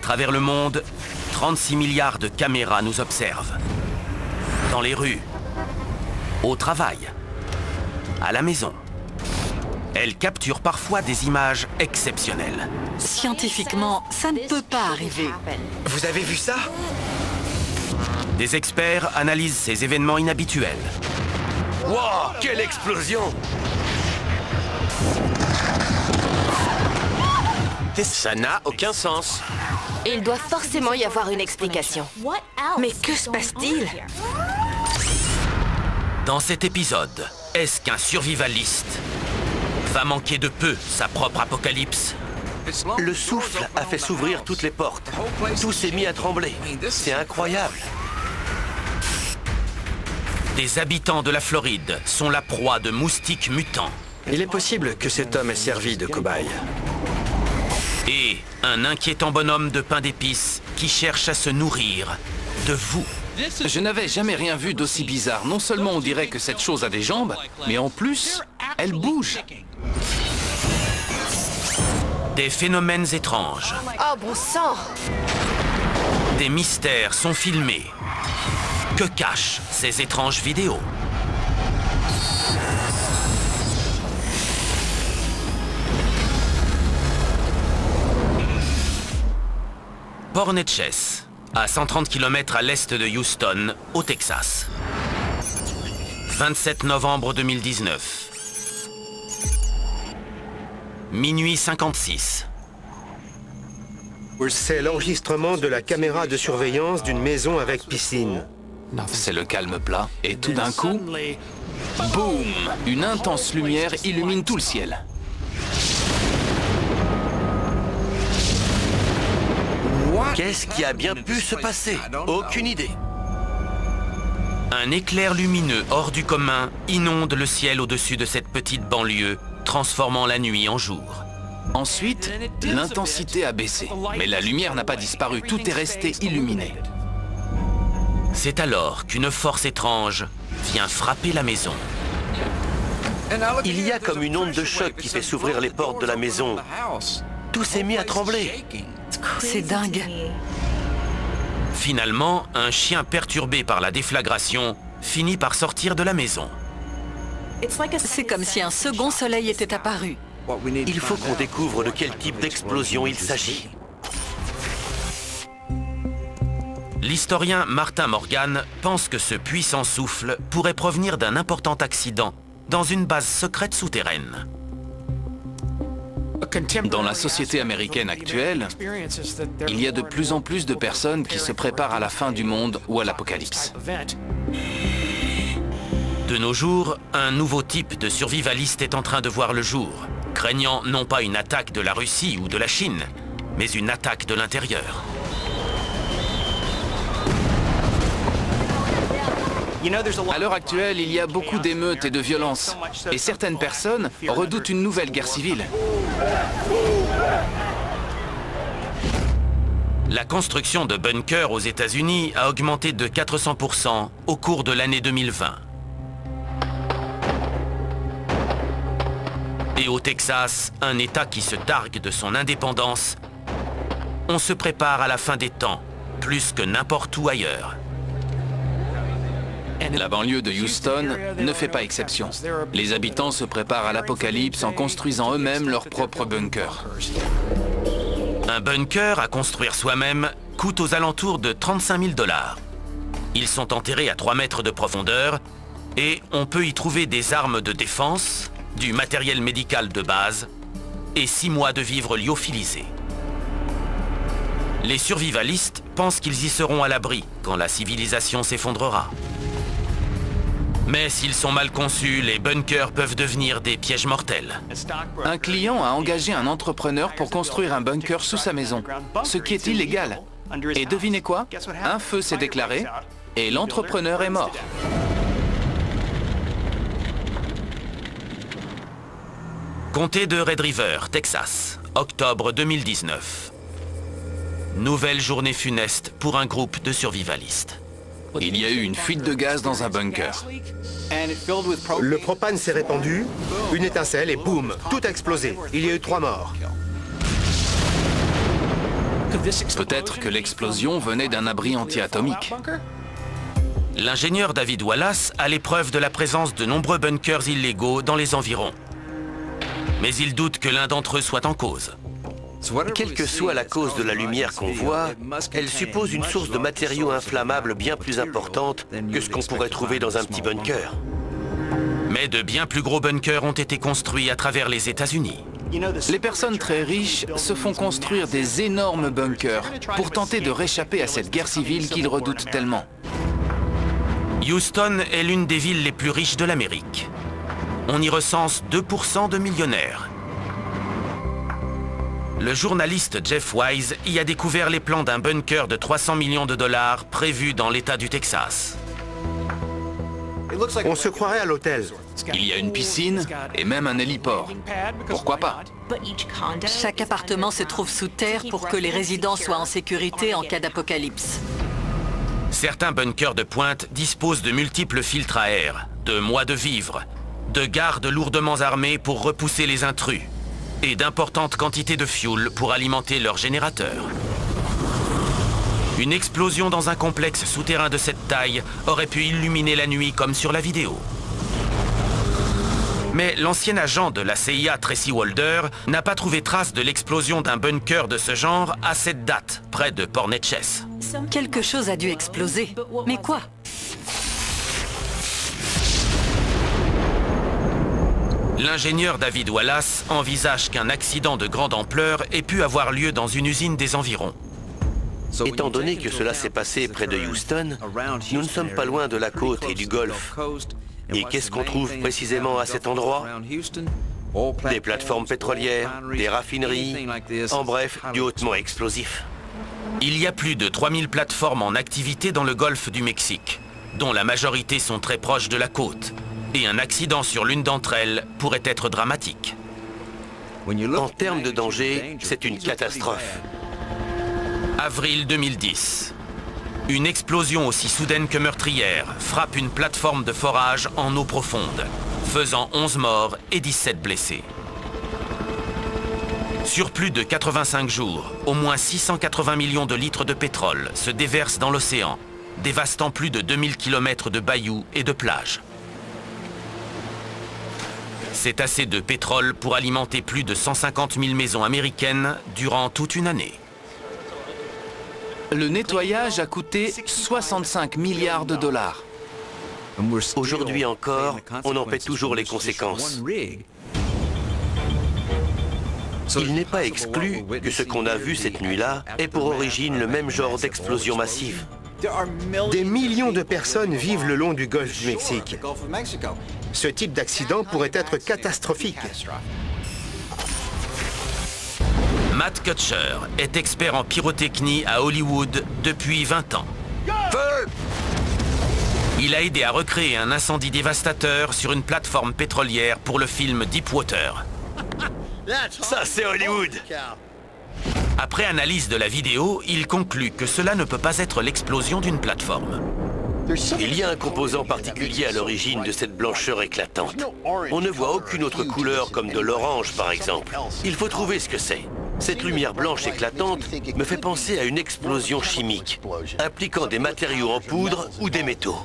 travers le monde, 36 milliards de caméras nous observent. Dans les rues, au travail, à la maison. Elles capturent parfois des images exceptionnelles. Scientifiquement, ça ne peut pas arriver. Vous avez vu ça? Des experts analysent ces événements inhabituels. Wow, quelle explosion! Ça n'a aucun sens. Il doit forcément y avoir une explication. Mais que se passe-t-il? Dans cet épisode, est-ce qu'un survivaliste va manquer de peu sa propre apocalypse? Le souffle a fait s'ouvrir toutes les portes. Tout s'est mis à trembler. C'est incroyable. Des habitants de la Floride sont la proie de moustiques mutants. Il est possible que cet homme ait servi de cobaye. Et un inquiétant bonhomme de pain d'épices qui cherche à se nourrir de vous. Je n'avais jamais rien vu d'aussi bizarre. Non seulement on dirait que cette chose a des jambes, mais en plus, elle bouge. Des phénomènes étranges. Oh bon sang! Des mystères sont filmés. Que cachent ces étranges vidéos? Port Neches, à 130 km à l'est de Houston, au Texas. 27 novembre 2019. Minuit 56. C'est l'enregistrement de la caméra de surveillance d'une maison avec piscine. C'est le calme plat. Et tout d'un coup, boum! Une intense lumière illumine tout le ciel. Qu'est-ce qui a bien pu se passer? Aucune idée. Un éclair lumineux hors du commun inonde le ciel au-dessus de cette petite banlieue, transformant la nuit en jour. Ensuite, l'intensité a baissé. Mais la lumière n'a pas disparu. Tout est resté illuminé. C'est alors qu'une force étrange vient frapper la maison. Il y a comme une onde de choc qui fait s'ouvrir les portes de la maison. Tout s'est mis à trembler. C'est dingue. Finalement, un chien perturbé par la déflagration finit par sortir de la maison. C'est comme si un second soleil était apparu. Il faut qu'on découvre de quel type d'explosion il s'agit. L'historien Martin Morgan pense que ce puissant souffle pourrait provenir d'un important accident dans une base secrète souterraine. Dans la société américaine actuelle, il y a de plus en plus de personnes qui se préparent à la fin du monde ou à l'apocalypse. De nos jours, un nouveau type de survivaliste est en train de voir le jour, craignant non pas une attaque de la Russie ou de la Chine, mais une attaque de l'intérieur. À l'heure actuelle, il y a beaucoup d'émeutes et de violences. Et certaines personnes redoutent une nouvelle guerre civile. La construction de bunkers aux États-Unis a augmenté de 400% au cours de l'année 2020. Et au Texas, un État qui se targue de son indépendance, on se prépare à la fin des temps, plus que n'importe où ailleurs. La banlieue de Houston ne fait pas exception. Les habitants se préparent à l'apocalypse en construisant eux-mêmes leurs propres bunkers. Un bunker à construire soi-même coûte aux alentours de 35 000 $. Ils sont enterrés à 3 mètres de profondeur et on peut y trouver des armes de défense, du matériel médical de base et 6 mois de vivres lyophilisés. Les survivalistes pensent qu'ils y seront à l'abri quand la civilisation s'effondrera. Mais s'ils sont mal conçus, les bunkers peuvent devenir des pièges mortels. Un client a engagé un entrepreneur pour construire un bunker sous sa maison, ce qui est illégal. Et devinez quoi? Un feu s'est déclaré et l'entrepreneur est mort. Comté de Red River, Texas, octobre 2019. Nouvelle journée funeste pour un groupe de survivalistes. Il y a eu une fuite de gaz dans un bunker. Le propane s'est répandu, une étincelle et boum, tout a explosé. Il y a eu 3 morts. Peut-être que l'explosion venait d'un abri anti-atomique. L'ingénieur David Wallace a les preuves de la présence de nombreux bunkers illégaux dans les environs. Mais il doute que l'un d'entre eux soit en cause. Quelle que soit la cause de la lumière qu'on voit, elle suppose une source de matériaux inflammables bien plus importante que ce qu'on pourrait trouver dans un petit bunker. Mais de bien plus gros bunkers ont été construits à travers les États-Unis. Les personnes très riches se font construire des énormes bunkers pour tenter de réchapper à cette guerre civile qu'ils redoutent tellement. Houston est l'une des villes les plus riches de l'Amérique. On y recense 2% de millionnaires. Le journaliste Jeff Wise y a découvert les plans d'un bunker de 300 millions de dollars prévu dans l'État du Texas. On se croirait à l'hôtel. Il y a une piscine et même un héliport. Pourquoi pas? Chaque appartement se trouve sous terre pour que les résidents soient en sécurité en cas d'apocalypse. Certains bunkers de pointe disposent de multiples filtres à air, de mois de vivres, de gardes lourdement armés pour repousser les intrus et d'importantes quantités de fioul pour alimenter leurs générateurs. Une explosion dans un complexe souterrain de cette taille aurait pu illuminer la nuit comme sur la vidéo. Mais l'ancien agent de la CIA, Tracy Walder, n'a pas trouvé trace de l'explosion d'un bunker de ce genre à cette date, près de Port Neches. Quelque chose a dû exploser. Mais quoi? L'ingénieur David Wallace envisage qu'un accident de grande ampleur ait pu avoir lieu dans une usine des environs. Étant donné que cela s'est passé près de Houston, nous ne sommes pas loin de la côte et du Golfe. Et qu'est-ce qu'on trouve précisément à cet endroit? Des plateformes pétrolières, des raffineries, en bref, du hautement explosif. Il y a plus de 3000 plateformes en activité dans le golfe du Mexique, dont la majorité sont très proches de la côte, et un accident sur l'une d'entre elles pourrait être dramatique. En termes de danger, c'est une catastrophe. Avril 2010. Une explosion aussi soudaine que meurtrière frappe une plateforme de forage en eau profonde, faisant 11 morts et 17 blessés. Sur plus de 85 jours, au moins 680 millions de litres de pétrole se déversent dans l'océan, dévastant plus de 2000 km de bayous et de plages. C'est assez de pétrole pour alimenter plus de 150 000 maisons américaines durant toute une année. Le nettoyage a coûté 65 milliards de dollars. Aujourd'hui encore, on en paie toujours les conséquences. Il n'est pas exclu que ce qu'on a vu cette nuit-là ait pour origine le même genre d'explosion massive. Des millions de personnes vivent le long du golfe du Mexique. Ce type d'accident pourrait être catastrophique. Matt Kutcher est expert en pyrotechnie à Hollywood depuis 20 ans. Feu! Il a aidé à recréer un incendie dévastateur sur une plateforme pétrolière pour le film Deepwater. Ça, c'est Hollywood! Après analyse de la vidéo, il conclut que cela ne peut pas être l'explosion d'une plateforme. Il y a un composant particulier à l'origine de cette blancheur éclatante. On ne voit aucune autre couleur comme de l'orange, par exemple. Il faut trouver ce que c'est. Cette lumière blanche éclatante me fait penser à une explosion chimique, impliquant des matériaux en poudre ou des métaux.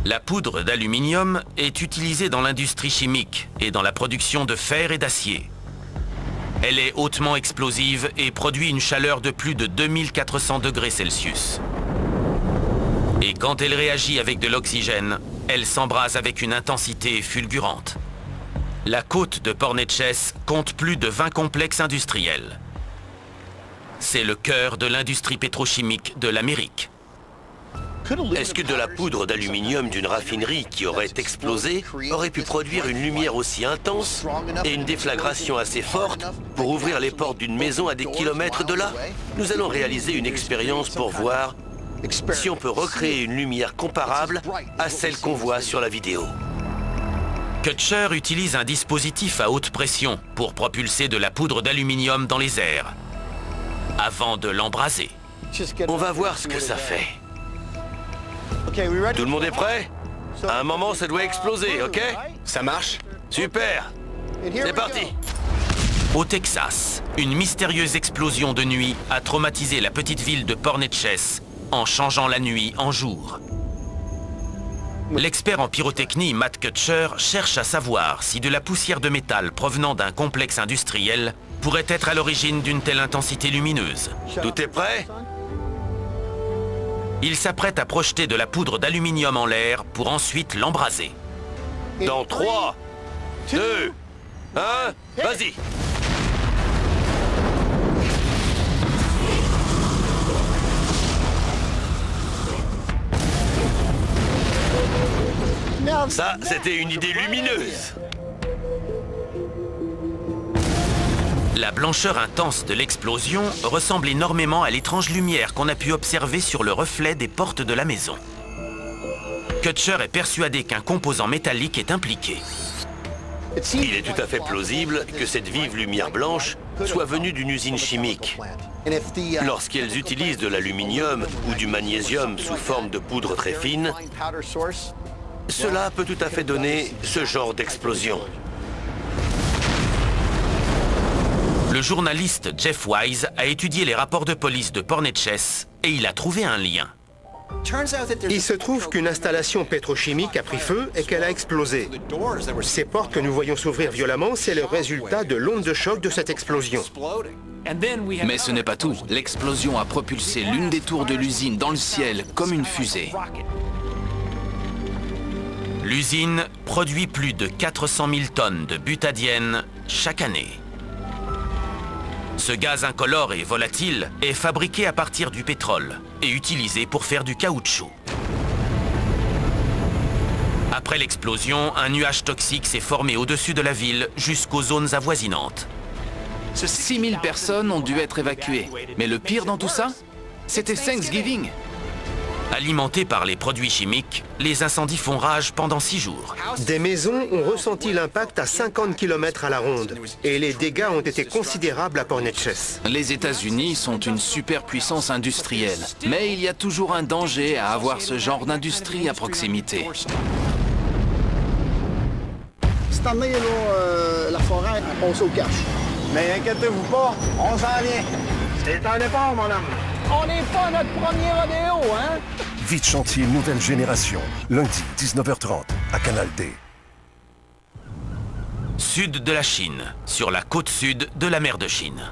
La poudre d'aluminium est utilisée dans l'industrie chimique et dans la production de fer et d'acier. Elle est hautement explosive et produit une chaleur de plus de 2400 degrés Celsius. Et quand elle réagit avec de l'oxygène, elle s'embrase avec une intensité fulgurante. La côte de Port Neches compte plus de 20 complexes industriels. C'est le cœur de l'industrie pétrochimique de l'Amérique. Est-ce que de la poudre d'aluminium d'une raffinerie qui aurait explosé aurait pu produire une lumière aussi intense et une déflagration assez forte pour ouvrir les portes d'une maison à des kilomètres de là? Nous allons réaliser une expérience pour voir si on peut recréer une lumière comparable à celle qu'on voit sur la vidéo. Kutcher utilise un dispositif à haute pression pour propulser de la poudre d'aluminium dans les airs, avant de l'embraser. On va voir ce que ça fait. Tout le monde est prêt? À un moment, ça doit exploser, ok? Ça marche? Super! C'est parti! Au Texas, une mystérieuse explosion de nuit a traumatisé la petite ville de Port Neches en changeant la nuit en jour. L'expert en pyrotechnie Matt Kutcher cherche à savoir si de la poussière de métal provenant d'un complexe industriel pourrait être à l'origine d'une telle intensité lumineuse. Tout est prêt? Il s'apprête à projeter de la poudre d'aluminium en l'air pour ensuite l'embraser. Dans 3, 2, 1, vas-y! Ça, c'était une idée lumineuse. La blancheur intense de l'explosion ressemble énormément à l'étrange lumière qu'on a pu observer sur le reflet des portes de la maison. Kutcher est persuadé qu'un composant métallique est impliqué. Il est tout à fait plausible que cette vive lumière blanche soit venue d'une usine chimique. Lorsqu'elles utilisent de l'aluminium ou du magnésium sous forme de poudre très fine, cela peut tout à fait donner ce genre d'explosion. Le journaliste Jeff Wise a étudié les rapports de police de Port Neches et il a trouvé un lien. Il se trouve qu'une installation pétrochimique a pris feu et qu'elle a explosé. Ces portes que nous voyons s'ouvrir violemment, c'est le résultat de l'onde de choc de cette explosion. Mais ce n'est pas tout. L'explosion a propulsé l'une des tours de l'usine dans le ciel comme une fusée. L'usine produit plus de 400 000 tonnes de butadiène chaque année. Ce gaz incolore et volatile est fabriqué à partir du pétrole et utilisé pour faire du caoutchouc. Après l'explosion, un nuage toxique s'est formé au-dessus de la ville jusqu'aux zones avoisinantes. 6000 personnes ont dû être évacuées. Mais le pire dans tout ça, c'était Thanksgiving. Alimentés par les produits chimiques, les incendies font rage pendant 6 jours. Des maisons ont ressenti l'impact à 50 km à la ronde et les dégâts ont été considérables à Port Neches. Les États-Unis sont une superpuissance industrielle. Mais il y a toujours un danger à avoir ce genre d'industrie à proximité. Cette année, là, la forêt a passé au cash. Mais inquiétez-vous pas, on s'en vient. C'est un départ, mon homme. On n'est pas notre premier rodéo, hein? Vite Chantier Nouvelle Génération, lundi 19h30 à Canal D. Sud de la Chine, sur la côte sud de la mer de Chine.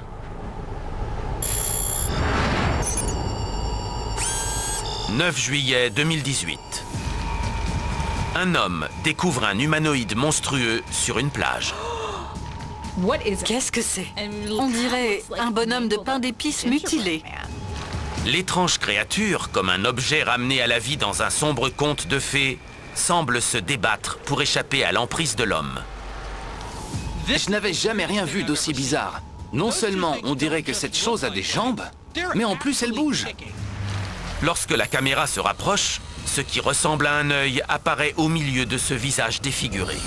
« 9 juillet 2018. Un homme découvre un humanoïde monstrueux sur une plage. Qu'est-ce que c'est? On dirait un bonhomme de pain d'épices mutilé. L'étrange créature, comme un objet ramené à la vie dans un sombre conte de fées, semble se débattre pour échapper à l'emprise de l'homme. Je n'avais jamais rien vu d'aussi bizarre. Non seulement on dirait que cette chose a des jambes, mais en plus elle bouge. Lorsque la caméra se rapproche, ce qui ressemble à un œil apparaît au milieu de ce visage défiguré.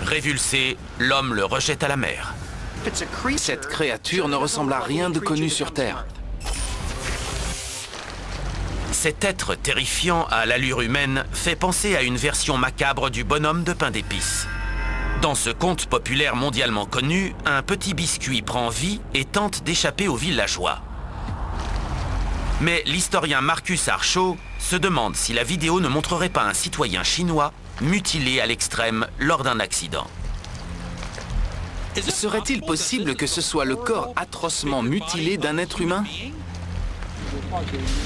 Révulsé, l'homme le rejette à la mer. Cette créature ne ressemble à rien de connu sur Terre. Cet être terrifiant à l'allure humaine fait penser à une version macabre du bonhomme de pain d'épices. Dans ce conte populaire mondialement connu, un petit biscuit prend vie et tente d'échapper aux villageois. Mais l'historien Marcus Archaud se demande si la vidéo ne montrerait pas un citoyen chinois mutilé à l'extrême lors d'un accident. Serait-il possible que ce soit le corps atrocement mutilé d'un être humain?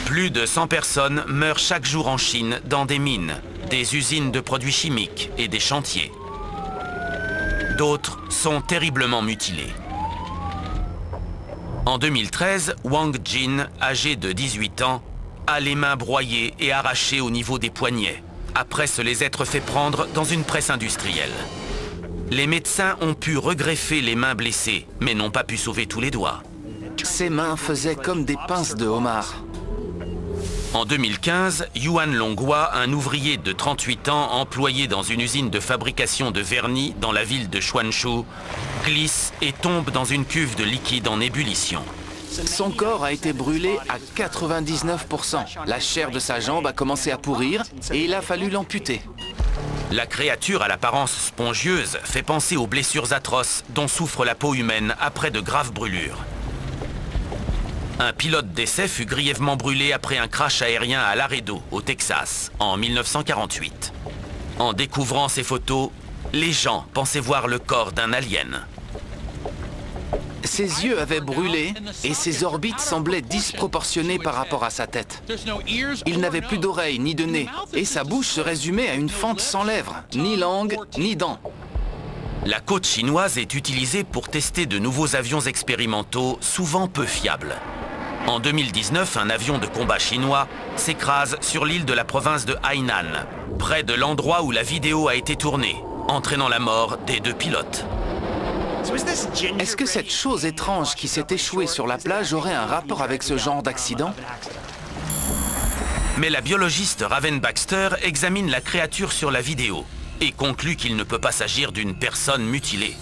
Plus de 100 personnes meurent chaque jour en Chine dans des mines, des usines de produits chimiques et des chantiers. D'autres sont terriblement mutilés. En 2013, Wang Jin, âgé de 18 ans, a les mains broyées et arrachées au niveau des poignets, après se les être fait prendre dans une presse industrielle. Les médecins ont pu regreffer les mains blessées, mais n'ont pas pu sauver tous les doigts. Ses mains faisaient comme des pinces de homard. En 2015, Yuan Longhua, un ouvrier de 38 ans employé dans une usine de fabrication de vernis dans la ville de Chuanzhou, glisse et tombe dans une cuve de liquide en ébullition. Son corps a été brûlé à 99%. La chair de sa jambe a commencé à pourrir et il a fallu l'amputer. La créature à l'apparence spongieuse fait penser aux blessures atroces dont souffre la peau humaine après de graves brûlures. Un pilote d'essai fut grièvement brûlé après un crash aérien à Laredo, au Texas, en 1948. En découvrant ces photos, les gens pensaient voir le corps d'un alien. Ses yeux avaient brûlé et ses orbites semblaient disproportionnées par rapport à sa tête. Il n'avait plus d'oreilles ni de nez et sa bouche se résumait à une fente sans lèvres, ni langue, ni dents. La côte chinoise est utilisée pour tester de nouveaux avions expérimentaux, souvent peu fiables. En 2019, un avion de combat chinois s'écrase sur l'île de la province de Hainan, près de l'endroit où la vidéo a été tournée, entraînant la mort des 2 pilotes. Est-ce que cette chose étrange qui s'est échouée sur la plage aurait un rapport avec ce genre d'accident? Mais la biologiste Raven Baxter examine la créature sur la vidéo et conclut qu'il ne peut pas s'agir d'une personne mutilée.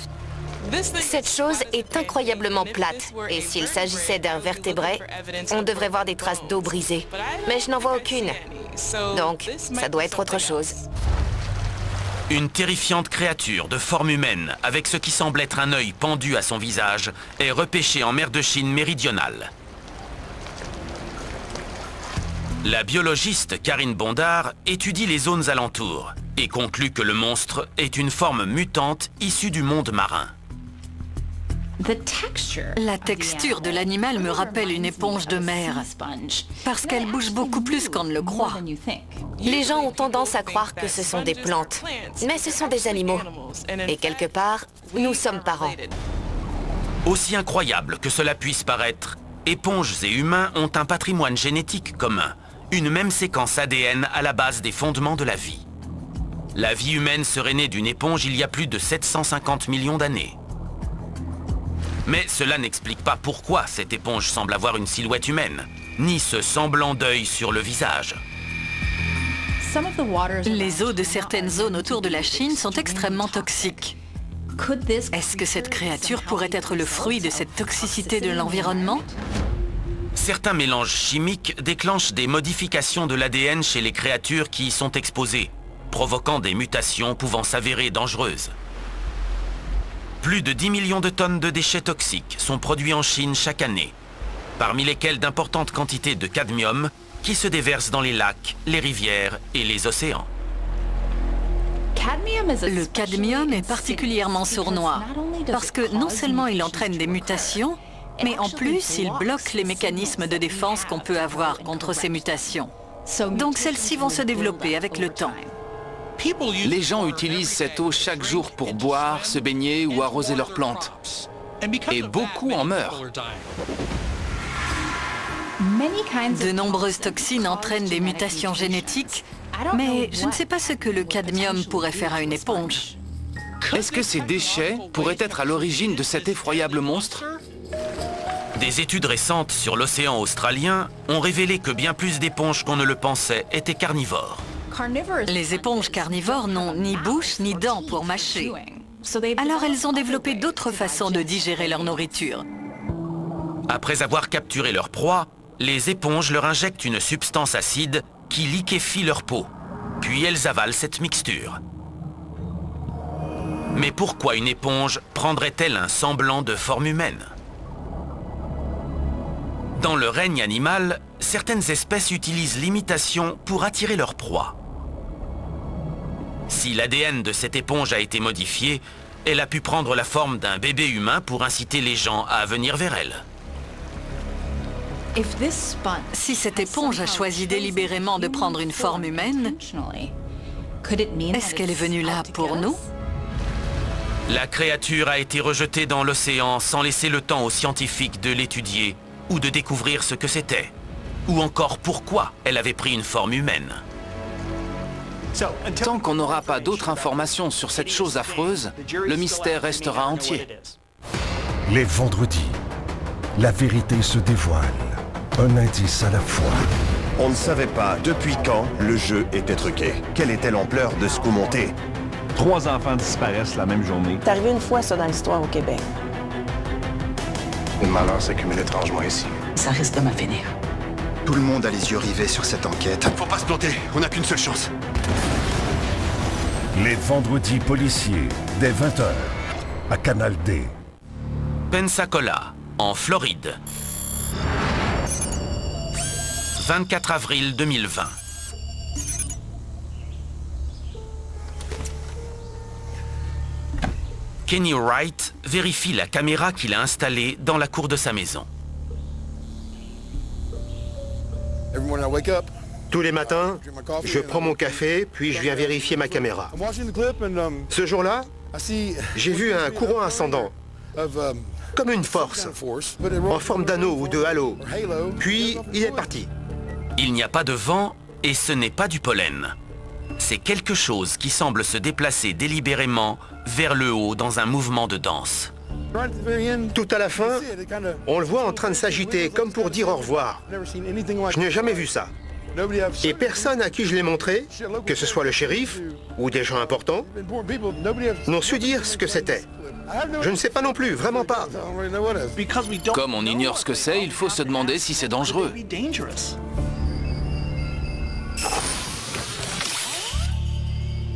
Cette chose est incroyablement plate, et s'il s'agissait d'un vertébré, on devrait voir des traces d'eau brisée. Mais je n'en vois aucune. Donc, ça doit être autre chose. Une terrifiante créature de forme humaine, avec ce qui semble être un œil pendu à son visage, est repêchée en mer de Chine méridionale. La biologiste Karine Bondard étudie les zones alentours et conclut que le monstre est une forme mutante issue du monde marin. La texture de l'animal me rappelle une éponge de mer, parce qu'elle bouge beaucoup plus qu'on ne le croit. Les gens ont tendance à croire que ce sont des plantes, mais ce sont des animaux. Et quelque part, nous sommes parents. Aussi incroyable que cela puisse paraître, éponges et humains ont un patrimoine génétique commun, une même séquence ADN à la base des fondements de la vie. La vie humaine serait née d'une éponge il y a plus de 750 millions d'années. Mais cela n'explique pas pourquoi cette éponge semble avoir une silhouette humaine, ni ce semblant d'œil sur le visage. Les eaux de certaines zones autour de la Chine sont extrêmement toxiques. Est-ce que cette créature pourrait être le fruit de cette toxicité de l'environnement? Certains mélanges chimiques déclenchent des modifications de l'ADN chez les créatures qui y sont exposées, provoquant des mutations pouvant s'avérer dangereuses. Plus de 10 millions de tonnes de déchets toxiques sont produits en Chine chaque année, parmi lesquels d'importantes quantités de cadmium qui se déversent dans les lacs, les rivières et les océans. Le cadmium est particulièrement sournois, parce que non seulement il entraîne des mutations, mais en plus il bloque les mécanismes de défense qu'on peut avoir contre ces mutations. Donc celles-ci vont se développer avec le temps. Les gens utilisent cette eau chaque jour pour boire, se baigner ou arroser leurs plantes. Et beaucoup en meurent. De nombreuses toxines entraînent des mutations génétiques, mais je ne sais pas ce que le cadmium pourrait faire à une éponge. Est-ce que ces déchets pourraient être à l'origine de cet effroyable monstre? Des études récentes sur l'océan australien ont révélé que bien plus d'éponges qu'on ne le pensait étaient carnivores. Les éponges carnivores n'ont ni bouche ni dents pour mâcher. Alors elles ont développé d'autres façons de digérer leur nourriture. Après avoir capturé leur proie, les éponges leur injectent une substance acide qui liquéfie leur peau. Puis elles avalent cette mixture. Mais pourquoi une éponge prendrait-elle un semblant de forme humaine? Dans le règne animal, certaines espèces utilisent l'imitation pour attirer leur proie. Si l'ADN de cette éponge a été modifié, elle a pu prendre la forme d'un bébé humain pour inciter les gens à venir vers elle. Si cette éponge a choisi délibérément de prendre une forme humaine, est-ce qu'elle est venue là pour nous? La créature a été rejetée dans l'océan sans laisser le temps aux scientifiques de l'étudier ou de découvrir ce que c'était, ou encore pourquoi elle avait pris une forme humaine. Tant qu'on n'aura pas d'autres informations sur cette chose affreuse, le mystère restera entier. Les vendredis, la vérité se dévoile. Un indice à la fois. On ne savait pas depuis quand le jeu était truqué. Quelle était l'ampleur de ce coup monté? 3 enfants disparaissent la même journée. C'est arrivé une fois, ça, dans l'histoire au Québec. Le malheur s'accumule étrangement ici. Ça risque de mal finir. Tout le monde a les yeux rivés sur cette enquête. Faut pas se planter, on n'a qu'une seule chance. Les vendredis policiers, dès 20h, à Canal D. Pensacola, en Floride. 24 avril 2020. Kenny Wright vérifie la caméra qu'il a installée dans la cour de sa maison. Tous les matins, je prends mon café, puis je viens vérifier ma caméra. Ce jour-là, j'ai vu un courant ascendant, comme une force, en forme d'anneau ou de halo. Puis, il est parti. Il n'y a pas de vent et ce n'est pas du pollen. C'est quelque chose qui semble se déplacer délibérément vers le haut dans un mouvement de danse. Tout à la fin, on le voit en train de s'agiter, comme pour dire au revoir. Je n'ai jamais vu ça. Et personne à qui je l'ai montré, que ce soit le shérif ou des gens importants, n'ont su dire ce que c'était. Je ne sais pas non plus, vraiment pas. Comme on ignore ce que c'est, il faut se demander si c'est dangereux.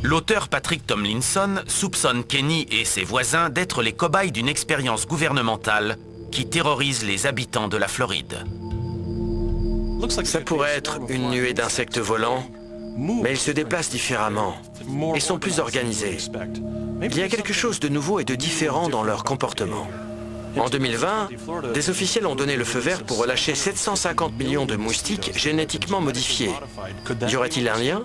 L'auteur Patrick Tomlinson soupçonne Kenny et ses voisins d'être les cobayes d'une expérience gouvernementale qui terrorise les habitants de la Floride. Ça pourrait être une nuée d'insectes volants, mais ils se déplacent différemment et sont plus organisés. Il y a quelque chose de nouveau et de différent dans leur comportement. En 2020, des officiels ont donné le feu vert pour relâcher 750 millions de moustiques génétiquement modifiés. Y aurait-il un lien ?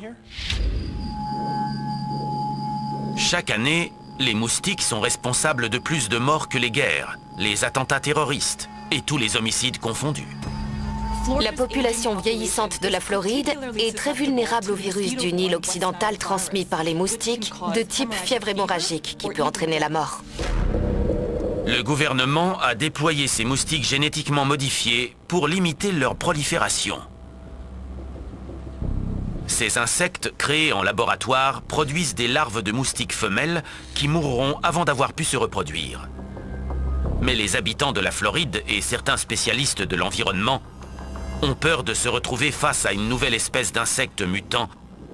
Chaque année, les moustiques sont responsables de plus de morts que les guerres, les attentats terroristes et tous les homicides confondus. La population vieillissante de la Floride est très vulnérable au virus du Nil occidental transmis par les moustiques de type fièvre hémorragique qui peut entraîner la mort. Le gouvernement a déployé ces moustiques génétiquement modifiés pour limiter leur prolifération. Ces insectes créés en laboratoire produisent des larves de moustiques femelles qui mourront avant d'avoir pu se reproduire. Mais les habitants de la Floride et certains spécialistes de l'environnement ont peur de se retrouver face à une nouvelle espèce d'insectes mutants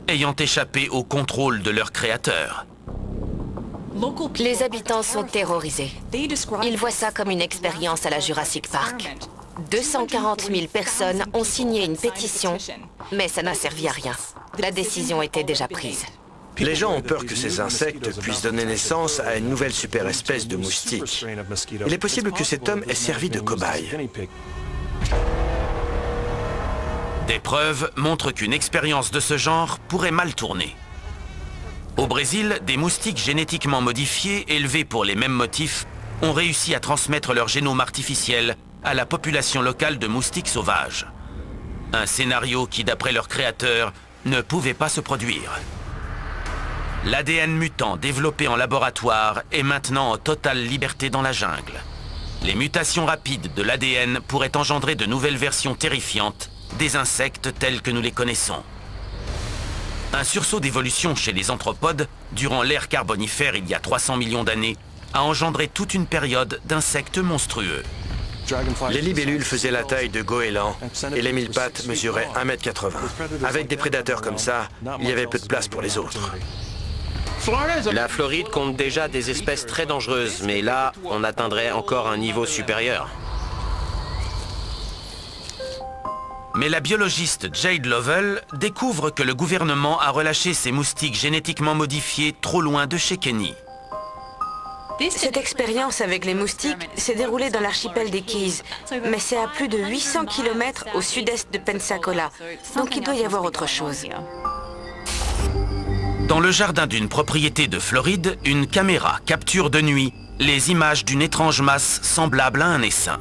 ayant échappé au contrôle de leur créateur. Les habitants sont terrorisés. Ils voient ça comme une expérience à la Jurassic Park. 240 000 personnes ont signé une pétition, mais ça n'a servi à rien. La décision était déjà prise. Les gens ont peur que ces insectes puissent donner naissance à une nouvelle super espèce de moustique. Il est possible que cet homme ait servi de cobaye. Des preuves montrent qu'une expérience de ce genre pourrait mal tourner. Au Brésil, des moustiques génétiquement modifiés, élevés pour les mêmes motifs, ont réussi à transmettre leur génome artificiel à la population locale de moustiques sauvages. Un scénario qui, d'après leur créateur, ne pouvait pas se produire. L'ADN mutant développé en laboratoire est maintenant en totale liberté dans la jungle. Les mutations rapides de l'ADN pourraient engendrer de nouvelles versions terrifiantes des insectes tels que nous les connaissons. Un sursaut d'évolution chez les anthropodes, durant l'ère carbonifère il y a 300 millions d'années, a engendré toute une période d'insectes monstrueux. Les libellules faisaient la taille de goélands et les mille pattes mesuraient 1,80 m. Avec des prédateurs comme ça, il y avait peu de place pour les autres. La Floride compte déjà des espèces très dangereuses, mais là, on atteindrait encore un niveau supérieur. Mais la biologiste Jade Lovell découvre que le gouvernement a relâché ces moustiques génétiquement modifiés trop loin de chez Kenny. Cette expérience avec les moustiques s'est déroulée dans l'archipel des Keys, mais c'est à plus de 800 km au sud-est de Pensacola, donc il doit y avoir autre chose. Dans le jardin d'une propriété de Floride, une caméra capture de nuit les images d'une étrange masse semblable à un essaim.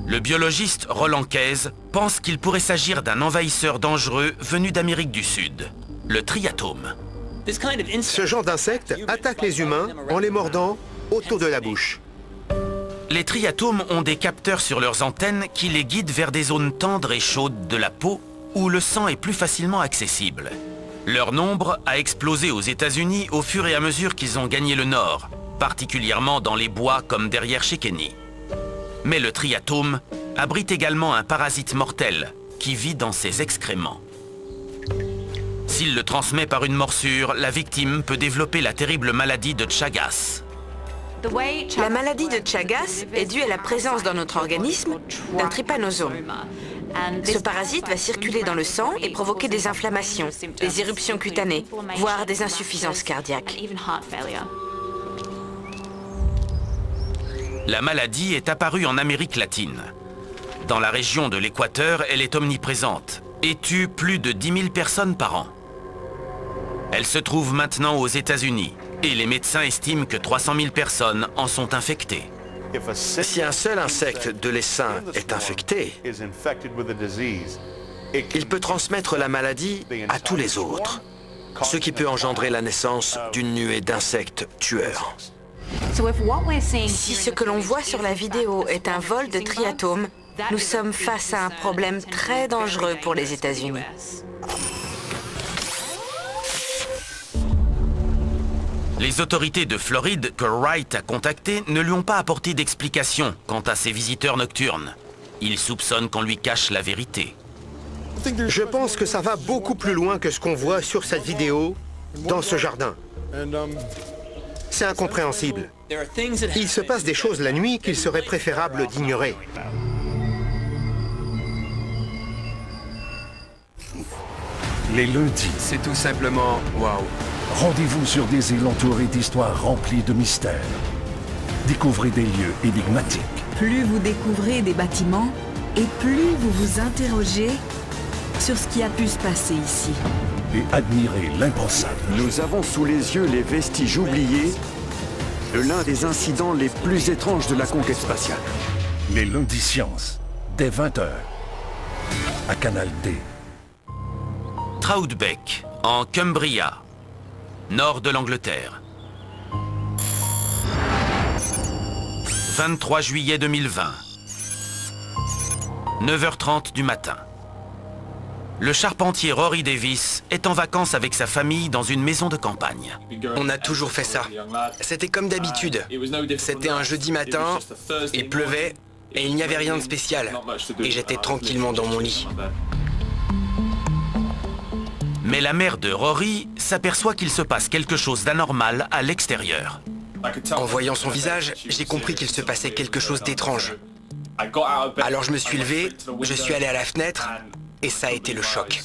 Le biologiste Roland Keyes pense qu'il pourrait s'agir d'un envahisseur dangereux venu d'Amérique du Sud, le triatome. Ce genre d'insecte attaque les humains en les mordant autour de la bouche. Les triatomes ont des capteurs sur leurs antennes qui les guident vers des zones tendres et chaudes de la peau où le sang est plus facilement accessible. Leur nombre a explosé aux États-Unis au fur et à mesure qu'ils ont gagné le nord, particulièrement dans les bois comme derrière chez Kenny. Mais le triatome abrite également un parasite mortel qui vit dans ses excréments. S'il le transmet par une morsure, la victime peut développer la terrible maladie de Chagas. La maladie de Chagas est due à la présence dans notre organisme d'un trypanosome. Ce parasite va circuler dans le sang et provoquer des inflammations, des éruptions cutanées, voire des insuffisances cardiaques. La maladie est apparue en Amérique latine. Dans la région de l'Équateur, elle est omniprésente et tue plus de 10 000 personnes par an. Elle se trouve maintenant aux États-Unis et les médecins estiment que 300 000 personnes en sont infectées. Si un seul insecte de l'essaim est infecté, il peut transmettre la maladie à tous les autres, ce qui peut engendrer la naissance d'une nuée d'insectes tueurs. Si ce que l'on voit sur la vidéo est un vol de triatomes, nous sommes face à un problème très dangereux pour les États-Unis. Les autorités de Floride que Wright a contactées ne lui ont pas apporté d'explication quant à ses visiteurs nocturnes. Il soupçonne qu'on lui cache la vérité. Je pense que ça va beaucoup plus loin que ce qu'on voit sur cette vidéo dans ce jardin. C'est incompréhensible. Il se passe des choses la nuit qu'il serait préférable d'ignorer. Les lundis. C'est tout simplement waouh. Rendez-vous sur des îles entourées d'histoires remplies de mystères. Découvrez des lieux énigmatiques. Plus vous découvrez des bâtiments et plus vous vous interrogez sur ce qui a pu se passer ici. Et admirez l'impensable. Nous avons sous les yeux les vestiges oubliés de l'un des incidents les plus étranges de la conquête spatiale. Les lundis sciences, dès 20h, à Canal D. Troutbeck, en Cumbria, nord de l'Angleterre. 23 juillet 2020. 9h30 du matin. Le charpentier Rory Davis est en vacances avec sa famille dans une maison de campagne. On a toujours fait ça. C'était comme d'habitude. C'était un jeudi matin, il pleuvait et il n'y avait rien de spécial. Et j'étais tranquillement dans mon lit. Mais la mère de Rory s'aperçoit qu'il se passe quelque chose d'anormal à l'extérieur. En voyant son visage, j'ai compris qu'il se passait quelque chose d'étrange. Alors je me suis levé, je suis allé à la fenêtre et ça a été le choc.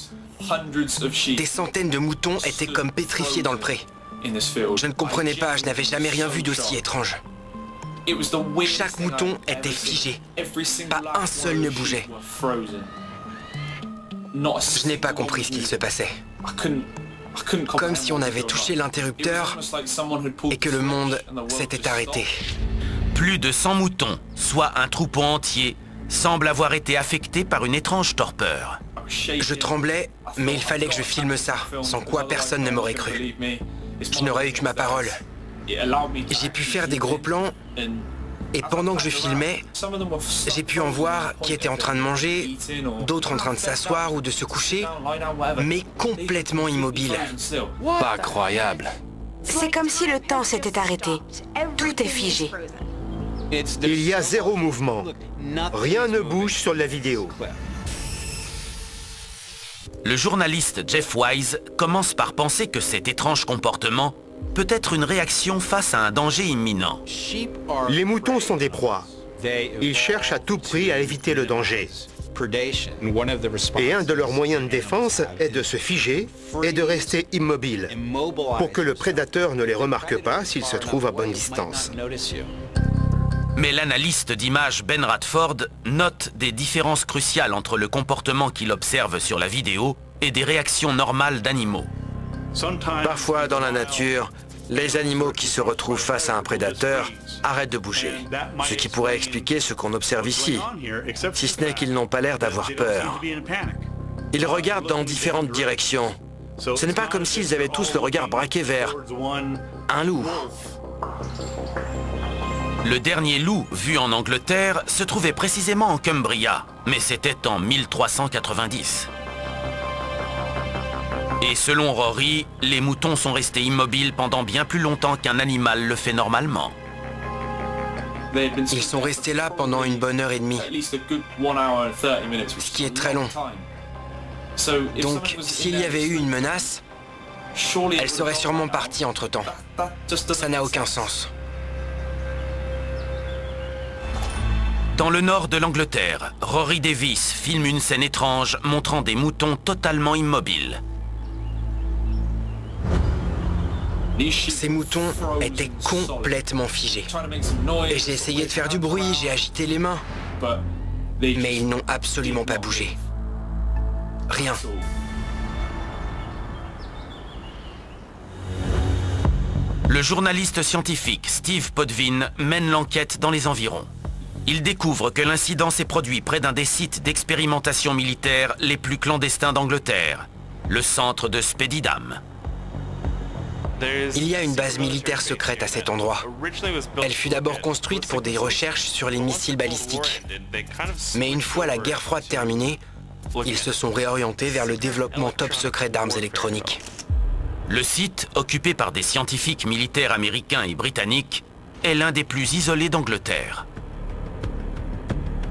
Des centaines de moutons étaient comme pétrifiés dans le pré. Je ne comprenais pas, je n'avais jamais rien vu d'aussi étrange. Chaque mouton était figé, pas un seul ne bougeait. Je n'ai pas compris ce qu'il se passait. Comme si on avait touché l'interrupteur et que le monde s'était arrêté. Plus de 100 moutons, soit un troupeau entier, semblent avoir été affectés par une étrange torpeur. Je tremblais, mais il fallait que je filme ça, sans quoi personne ne m'aurait cru. Je n'aurais eu que ma parole. J'ai pu faire des gros plans, et pendant que je filmais, j'ai pu en voir qui étaient en train de manger, d'autres en train de s'asseoir ou de se coucher, mais complètement immobiles. Pas croyable. C'est comme si le temps s'était arrêté. Tout est figé. Il y a zéro mouvement. Rien ne bouge sur la vidéo. Le journaliste Jeff Wise commence par penser que cet étrange comportement peut être une réaction face à un danger imminent. Les moutons sont des proies. Ils cherchent à tout prix à éviter le danger. Et un de leurs moyens de défense est de se figer et de rester immobile pour que le prédateur ne les remarque pas s'il se trouve à bonne distance. Mais l'analyste d'images Ben Radford note des différences cruciales entre le comportement qu'il observe sur la vidéo et des réactions normales d'animaux. Parfois, dans la nature, les animaux qui se retrouvent face à un prédateur arrêtent de bouger, ce qui pourrait expliquer ce qu'on observe ici, si ce n'est qu'ils n'ont pas l'air d'avoir peur. Ils regardent dans différentes directions. Ce n'est pas comme s'ils avaient tous le regard braqué vers un loup. Le dernier loup vu en Angleterre se trouvait précisément en Cumbria, mais c'était en 1390. Et selon Rory, les moutons sont restés immobiles pendant bien plus longtemps qu'un animal le fait normalement. Ils sont restés là pendant une bonne heure et demie, ce qui est très long. Donc, s'il y avait eu une menace, elle serait sûrement partie entre-temps. Ça n'a aucun sens. Dans le nord de l'Angleterre, Rory Davis filme une scène étrange montrant des moutons totalement immobiles. Ces moutons étaient complètement figés. Et j'ai essayé de faire du bruit, j'ai agité les mains. Mais ils n'ont absolument pas bougé. Rien. Le journaliste scientifique Steve Podvin mène l'enquête dans les environs. Il découvre que l'incident s'est produit près d'un des sites d'expérimentation militaire les plus clandestins d'Angleterre, le centre de Spedidam. Il y a une base militaire secrète à cet endroit. Elle fut d'abord construite pour des recherches sur les missiles balistiques. Mais une fois la guerre froide terminée, ils se sont réorientés vers le développement top secret d'armes électroniques. Le site, occupé par des scientifiques militaires américains et britanniques, est l'un des plus isolés d'Angleterre.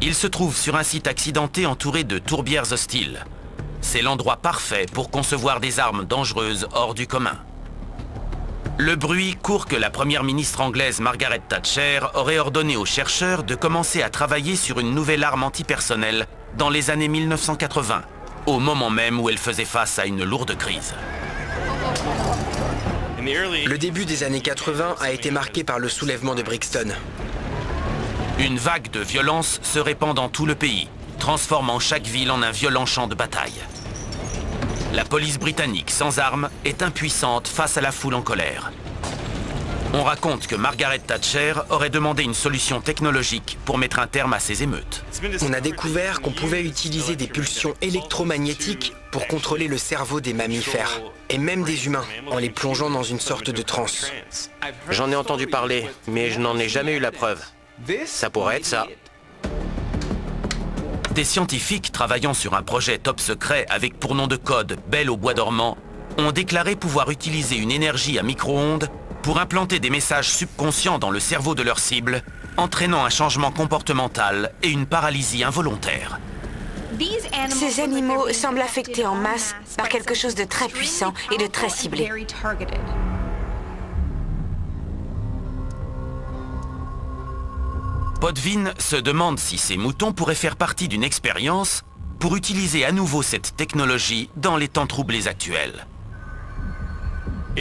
Il se trouve sur un site accidenté entouré de tourbières hostiles. C'est l'endroit parfait pour concevoir des armes dangereuses hors du commun. Le bruit court que la première ministre anglaise Margaret Thatcher aurait ordonné aux chercheurs de commencer à travailler sur une nouvelle arme antipersonnelle dans les années 1980, au moment même où elle faisait face à une lourde crise. Le début des années 80 a été marqué par le soulèvement de Brixton. Une vague de violence se répand dans tout le pays, transformant chaque ville en un violent champ de bataille. La police britannique, sans armes, est impuissante face à la foule en colère. On raconte que Margaret Thatcher aurait demandé une solution technologique pour mettre un terme à ces émeutes. On a découvert qu'on pouvait utiliser des pulsions électromagnétiques pour contrôler le cerveau des mammifères, et même des humains, en les plongeant dans une sorte de transe. J'en ai entendu parler, mais je n'en ai jamais eu la preuve. Ça pourrait être ça. Des scientifiques travaillant sur un projet top secret avec pour nom de code Belle au bois dormant ont déclaré pouvoir utiliser une énergie à micro-ondes pour implanter des messages subconscients dans le cerveau de leur cible, entraînant un changement comportemental et une paralysie involontaire. Ces animaux semblent affectés en masse par quelque chose de très puissant et de très ciblé. Podvin se demande si ces moutons pourraient faire partie d'une expérience pour utiliser à nouveau cette technologie dans les temps troublés actuels.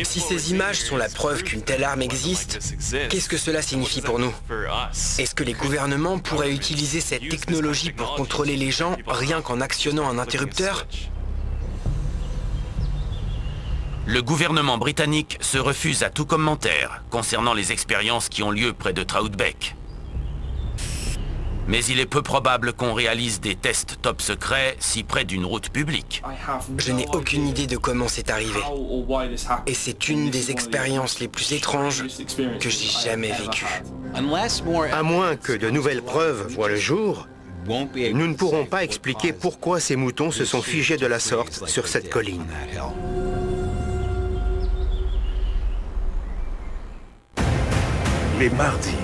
Si ces images sont la preuve qu'une telle arme existe, qu'est-ce que cela signifie pour nous? Est-ce que les gouvernements pourraient utiliser cette technologie pour contrôler les gens rien qu'en actionnant un interrupteur? Le gouvernement britannique se refuse à tout commentaire concernant les expériences qui ont lieu près de Troutbeck. Mais il est peu probable qu'on réalise des tests top secrets si près d'une route publique. Je n'ai aucune idée de comment c'est arrivé. Et c'est une des expériences les plus étranges que j'ai jamais vécues. À moins que de nouvelles preuves voient le jour, nous ne pourrons pas expliquer pourquoi ces moutons se sont figés de la sorte sur cette colline. Les mardis.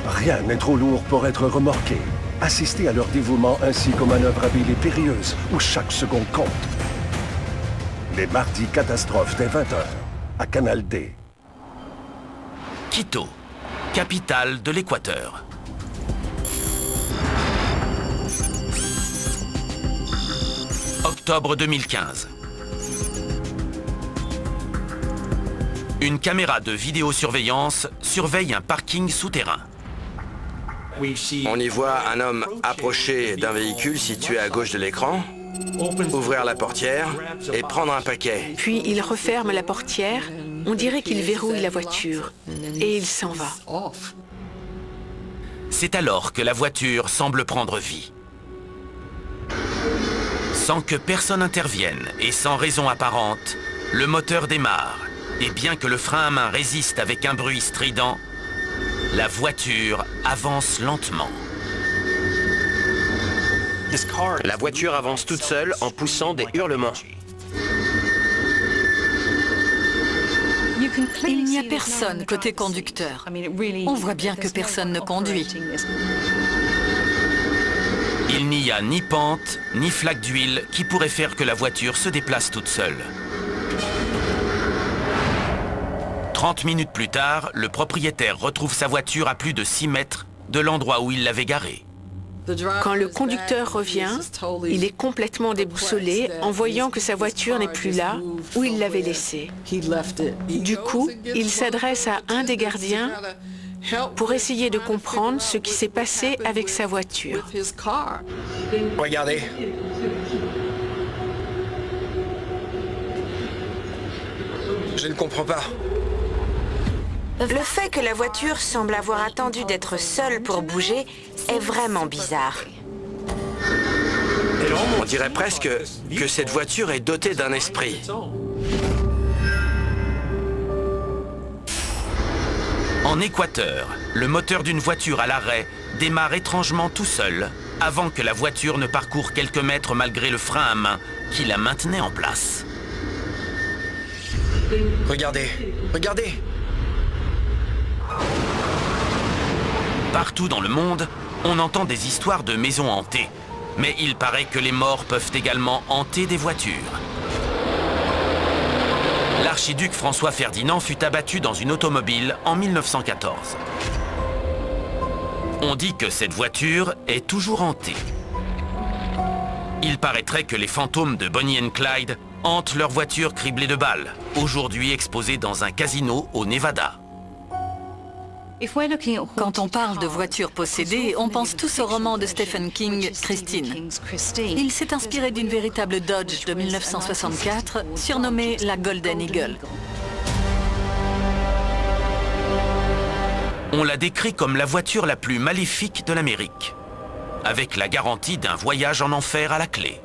Rien n'est trop lourd pour être remorqué. Assistez à leur dévouement ainsi qu'aux manœuvres habiles et périlleuses, où chaque seconde compte. Les mardis catastrophes dès 20h, à Canal D. Quito, capitale de l'Équateur. Octobre 2015. Une caméra de vidéosurveillance surveille un parking souterrain. On y voit un homme approcher d'un véhicule situé à gauche de l'écran, ouvrir la portière et prendre un paquet. Puis il referme la portière, on dirait qu'il verrouille la voiture, et il s'en va. C'est alors que la voiture semble prendre vie. Sans que personne intervienne et sans raison apparente, le moteur démarre, et bien que le frein à main résiste avec un bruit strident, la voiture avance lentement. La voiture avance toute seule en poussant des hurlements. Il n'y a personne côté conducteur. On voit bien que personne ne conduit. Il n'y a ni pente, ni flaque d'huile qui pourrait faire que la voiture se déplace toute seule. 30 minutes plus tard, le propriétaire retrouve sa voiture à plus de 6 mètres de l'endroit où il l'avait garée. Quand le conducteur revient, il est complètement déboussolé en voyant que sa voiture n'est plus là où il l'avait laissée. Du coup, il s'adresse à un des gardiens pour essayer de comprendre ce qui s'est passé avec sa voiture. Regardez. Je ne comprends pas. Le fait que la voiture semble avoir attendu d'être seule pour bouger est vraiment bizarre. On dirait presque que cette voiture est dotée d'un esprit. En Équateur, le moteur d'une voiture à l'arrêt démarre étrangement tout seul avant que la voiture ne parcourt quelques mètres malgré le frein à main qui la maintenait en place. Regardez, regardez. Partout dans le monde, on entend des histoires de maisons hantées. Mais il paraît que les morts peuvent également hanter des voitures. L'archiduc François Ferdinand fut abattu dans une automobile en 1914. On dit que cette voiture est toujours hantée. Il paraîtrait que les fantômes de Bonnie et Clyde hantent leur voiture criblée de balles, aujourd'hui exposée dans un casino au Nevada. Quand on parle de voitures possédées, on pense tous au roman de Stephen King, Christine. Il s'est inspiré d'une véritable Dodge de 1964, surnommée la Golden Eagle. On la décrit comme la voiture la plus maléfique de l'Amérique, avec la garantie d'un voyage en enfer à la clé.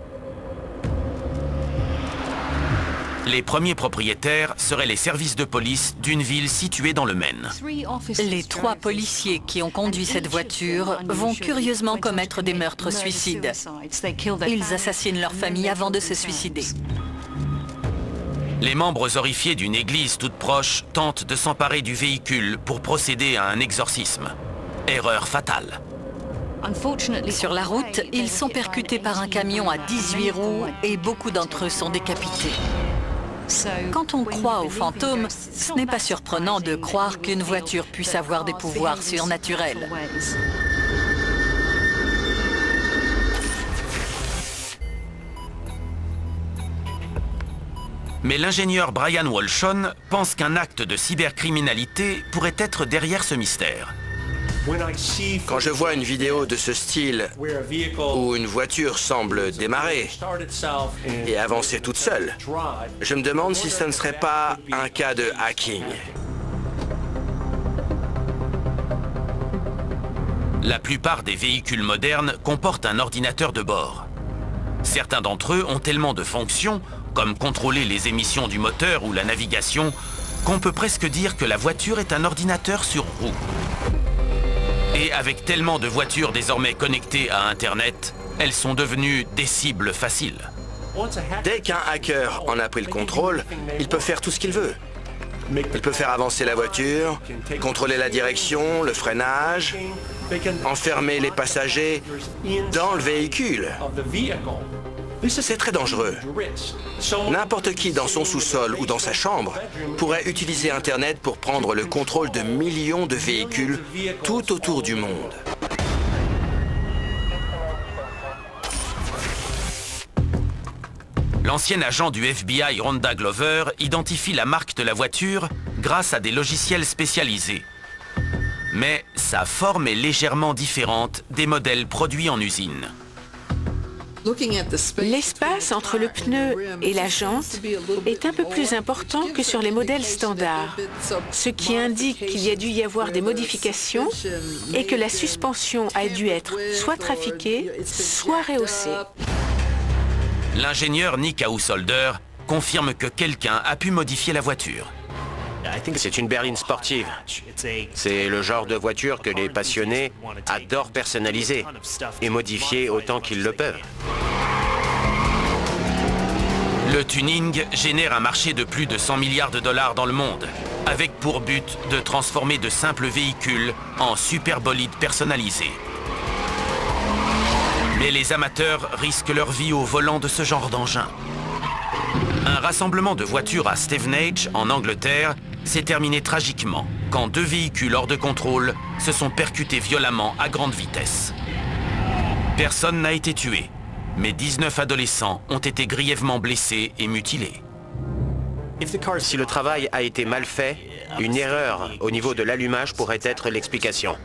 Les premiers propriétaires seraient les services de police d'une ville située dans le Maine. Les 3 policiers qui ont conduit cette voiture vont curieusement commettre des meurtres-suicides. Ils assassinent leur famille avant de se suicider. Les membres horrifiés d'une église toute proche tentent de s'emparer du véhicule pour procéder à un exorcisme. Erreur fatale. Sur la route, ils sont percutés par un camion à 18 roues et beaucoup d'entre eux sont décapités. Quand on croit aux fantômes, ce n'est pas surprenant de croire qu'une voiture puisse avoir des pouvoirs surnaturels. Mais l'ingénieur Brian Walshon pense qu'un acte de cybercriminalité pourrait être derrière ce mystère. Quand je vois une vidéo de ce style où une voiture semble démarrer et avancer toute seule, je me demande si ce ne serait pas un cas de hacking. La plupart des véhicules modernes comportent un ordinateur de bord. Certains d'entre eux ont tellement de fonctions, comme contrôler les émissions du moteur ou la navigation, qu'on peut presque dire que la voiture est un ordinateur sur roue. Et avec tellement de voitures désormais connectées à Internet, elles sont devenues des cibles faciles. Dès qu'un hacker en a pris le contrôle, il peut faire tout ce qu'il veut. Il peut faire avancer la voiture, contrôler la direction, le freinage, enfermer les passagers dans le véhicule. C'est très dangereux. N'importe qui dans son sous-sol ou dans sa chambre pourrait utiliser Internet pour prendre le contrôle de millions de véhicules tout autour du monde. L'ancien agent du FBI Rhonda Glover identifie la marque de la voiture grâce à des logiciels spécialisés. Mais sa forme est légèrement différente des modèles produits en usine. L'espace entre le pneu et la jante est un peu plus important que sur les modèles standards, ce qui indique qu'il y a dû y avoir des modifications et que la suspension a dû être soit trafiquée, soit rehaussée. L'ingénieur Nick Householder confirme que quelqu'un a pu modifier la voiture. C'est une berline sportive. C'est le genre de voiture que les passionnés adorent personnaliser et modifier autant qu'ils le peuvent. Le tuning génère un marché de plus de 100 milliards de dollars dans le monde, avec pour but de transformer de simples véhicules en superbolides personnalisés. Mais les amateurs risquent leur vie au volant de ce genre d'engin. Un rassemblement de voitures à Stevenage, en Angleterre, s'est terminé tragiquement quand 2 véhicules hors de contrôle se sont percutés violemment à grande vitesse. Personne n'a été tué, mais 19 adolescents ont été grièvement blessés et mutilés. Si le travail a été mal fait, une erreur au niveau de l'allumage pourrait être l'explication.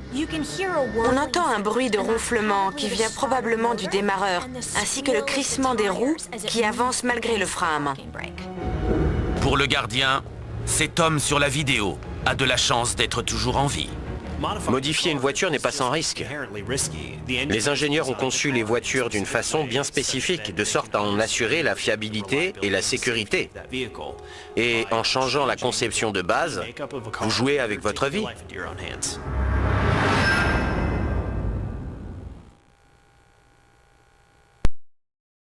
On entend un bruit de ronflement qui vient probablement du démarreur, ainsi que le crissement des roues qui avancent malgré le frein à main. Pour le gardien, cet homme sur la vidéo a de la chance d'être toujours en vie. Modifier une voiture n'est pas sans risque. Les ingénieurs ont conçu les voitures d'une façon bien spécifique, de sorte à en assurer la fiabilité et la sécurité. Et en changeant la conception de base, vous jouez avec votre vie.